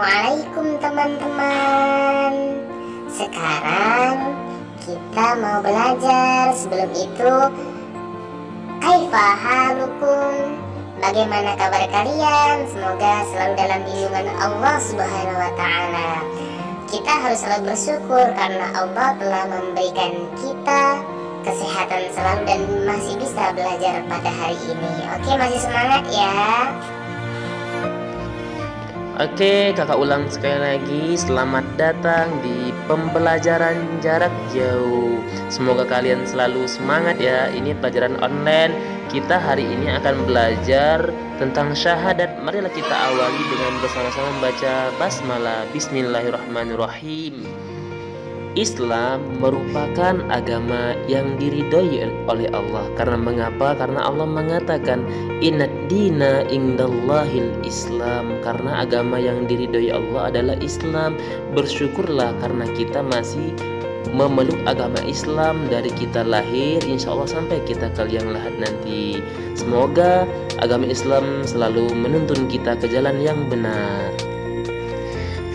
Assalamualaikum teman-teman. Sekarang kita mau belajar. Sebelum itu, kaifa halukum? Bagaimana kabar kalian? Semoga selalu dalam lindungan Allah Subhanahu wa Ta'ala. Kita harus selalu bersyukur karena Allah telah memberikan kita kesehatan selalu dan masih bisa belajar pada hari ini. Oke, masih semangat ya. Oke, kakak ulang sekali lagi. Selamat datang di pembelajaran jarak jauh. Semoga kalian selalu semangat ya. Ini pelajaran online. Kita hari ini akan belajar tentang syahadat. Marilah kita awali dengan bersama-sama membaca basmalah. Bismillahirrahmanirrahim. Islam merupakan agama yang diridhoi oleh Allah. Karena mengapa? Karena Allah mengatakan innad dina indallahil Islam. Karena agama yang diridhoi Allah adalah Islam. Bersyukurlah karena kita masih memeluk agama Islam dari kita lahir, insya Allah sampai kita ke liang lahat nanti. Semoga agama Islam selalu menuntun kita ke jalan yang benar.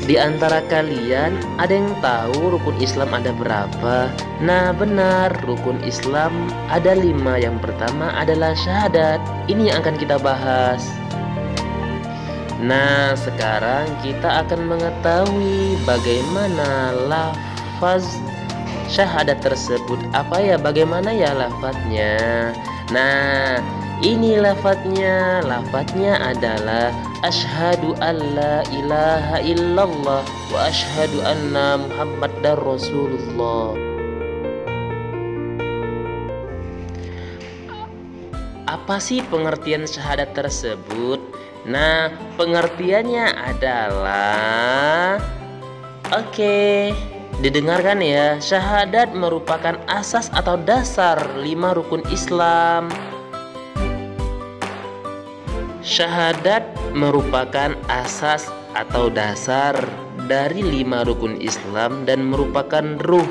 Di antara kalian ada yang tahu rukun Islam ada berapa? Nah benar, rukun Islam ada 5. Yang pertama adalah syahadat. Ini yang akan kita bahas. Nah sekarang kita akan mengetahui bagaimana lafaz syahadat tersebut. Apa ya, bagaimana ya lafadznya? Nah ini lafadznya. Lafadznya adalah asyhadu alla ilaha illallah wa asyhadu anna muhammadar rasulullah. Apa sih pengertian syahadat tersebut? Nah, pengertiannya adalah didengarkan ya. Syahadat merupakan asas atau dasar 5 rukun Islam. Syahadat merupakan asas atau dasar dari 5 rukun Islam dan merupakan ruh,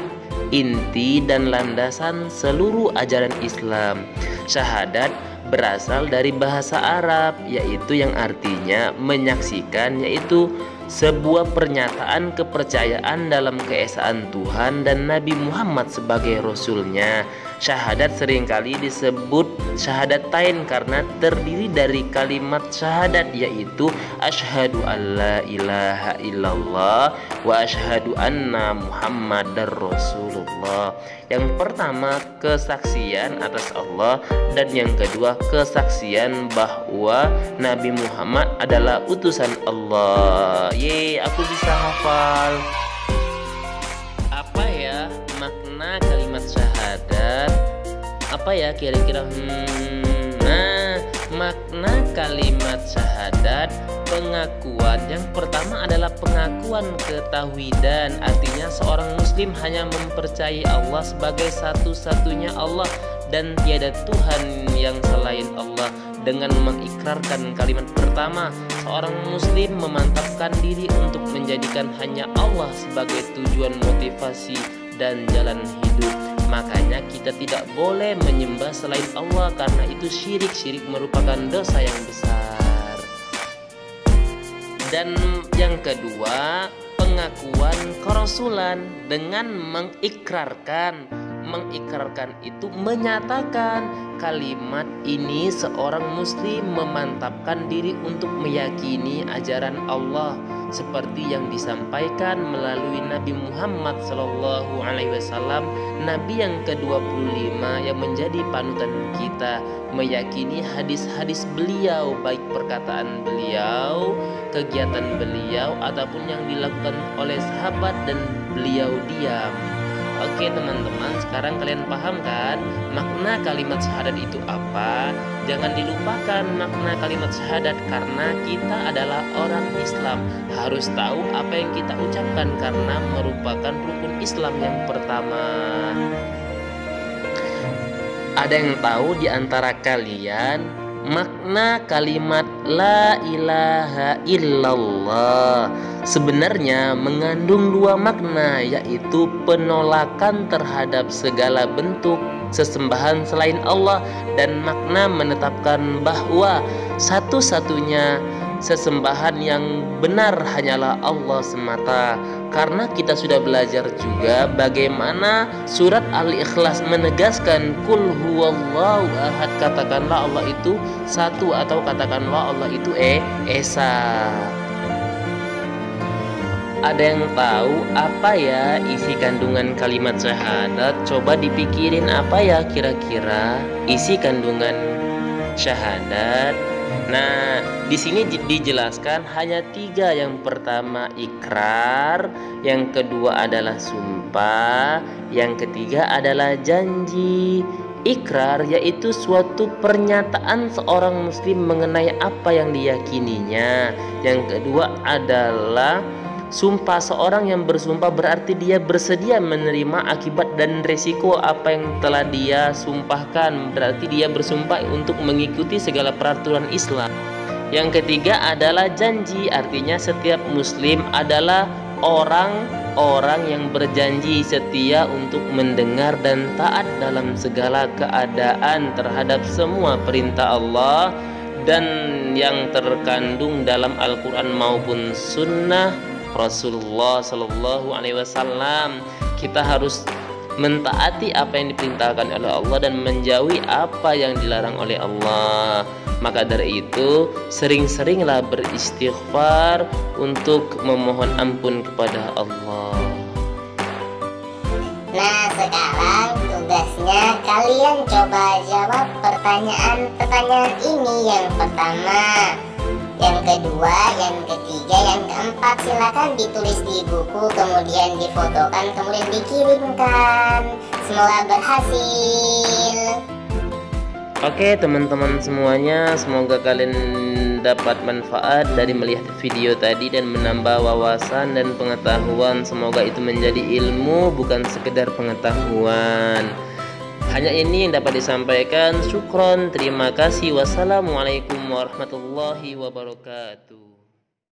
inti dan landasan seluruh ajaran Islam. Syahadat berasal dari bahasa Arab, yaitu yang artinya menyaksikan, yaitu sebuah pernyataan kepercayaan dalam keesaan Tuhan dan Nabi Muhammad sebagai Rasulnya. Syahadat seringkali disebut syahadatain karena terdiri dari kalimat syahadat, yaitu asyhadu alla ilaha illallah wa asyhadu anna muhammadar rasulullah. Yang pertama kesaksian atas Allah, dan yang kedua kesaksian bahwa Nabi Muhammad adalah utusan Allah. Yeay, aku bisa hafal. Apa ya makna kalimat syahadat? Apa ya kira-kira? Nah, makna kalimat syahadat pengakuan. Yang pertama adalah pengakuan ketauhidan. Artinya seorang muslim hanya mempercayai Allah sebagai satu-satunya Allah dan tiada Tuhan yang selain Allah. Dengan mengikrarkan kalimat pertama, seorang muslim memantapkan diri untuk menjadikan hanya Allah sebagai tujuan, motivasi dan jalan hidup. Makanya kita tidak boleh menyembah selain Allah karena itu syirik. Syirik merupakan dosa yang besar. Dan yang kedua, pengakuan kerasulan. Dengan mengikrarkan itu menyatakan kalimat ini seorang muslim memantapkan diri untuk meyakini ajaran Allah seperti yang disampaikan melalui Nabi Muhammad SAW, Nabi yang ke-25 yang menjadi panutan kita, meyakini hadis-hadis beliau, baik perkataan beliau, kegiatan beliau ataupun yang dilakukan oleh sahabat dan beliau diam. Oke teman-teman, sekarang kalian paham kan makna kalimat syahadat itu apa? Jangan dilupakan makna kalimat syahadat karena kita adalah orang Islam. Harus tahu apa yang kita ucapkan karena merupakan rukun Islam yang pertama. Ada yang tahu di antara kalian makna kalimat la ilaha illallah? Sebenarnya mengandung 2 makna, yaitu penolakan terhadap segala bentuk sesembahan selain Allah dan makna menetapkan bahwa satu-satunya sesembahan yang benar hanyalah Allah semata. Karena kita sudah belajar juga bagaimana surat Al-Ikhlas menegaskan kul huwallahu ahad, katakanlah Allah itu satu, atau katakanlah Allah itu esa. Ada yang tahu apa ya isi kandungan kalimat syahadat? Coba dipikirin, apa ya kira-kira isi kandungan syahadat? Nah, di sini dijelaskan hanya 3. Yang pertama ikrar, yang kedua adalah sumpah, yang ketiga adalah janji. Ikrar yaitu suatu pernyataan seorang muslim mengenai apa yang diyakininya. Yang kedua adalah sumpah. Seorang yang bersumpah berarti dia bersedia menerima akibat dan resiko apa yang telah dia sumpahkan. Berarti dia bersumpah untuk mengikuti segala peraturan Islam. Yang ketiga adalah janji, artinya setiap muslim adalah orang yang berjanji setia untuk mendengar dan taat dalam segala keadaan terhadap semua perintah Allah dan yang terkandung dalam Al-Quran maupun Sunnah Rasulullah Sallallahu Alaihi Wasallam. Kita harus mentaati apa yang diperintahkan oleh Allah dan menjauhi apa yang dilarang oleh Allah. Maka dari itu sering-seringlah beristighfar untuk memohon ampun kepada Allah. Nah, sekarang tugasnya kalian coba jawab pertanyaan ini. Yang pertama, yang kedua, yang ketiga, yang keempat. Silakan ditulis di buku, kemudian difotokan, kemudian dikirimkan. Semoga berhasil. Oke teman-teman semuanya, semoga kalian dapat manfaat dari melihat video tadi dan menambah wawasan dan pengetahuan. Semoga itu menjadi ilmu, bukan sekedar pengetahuan. Hanya ini yang dapat disampaikan. Syukron, terima kasih. Wassalamualaikum warahmatullahi wabarakatuh.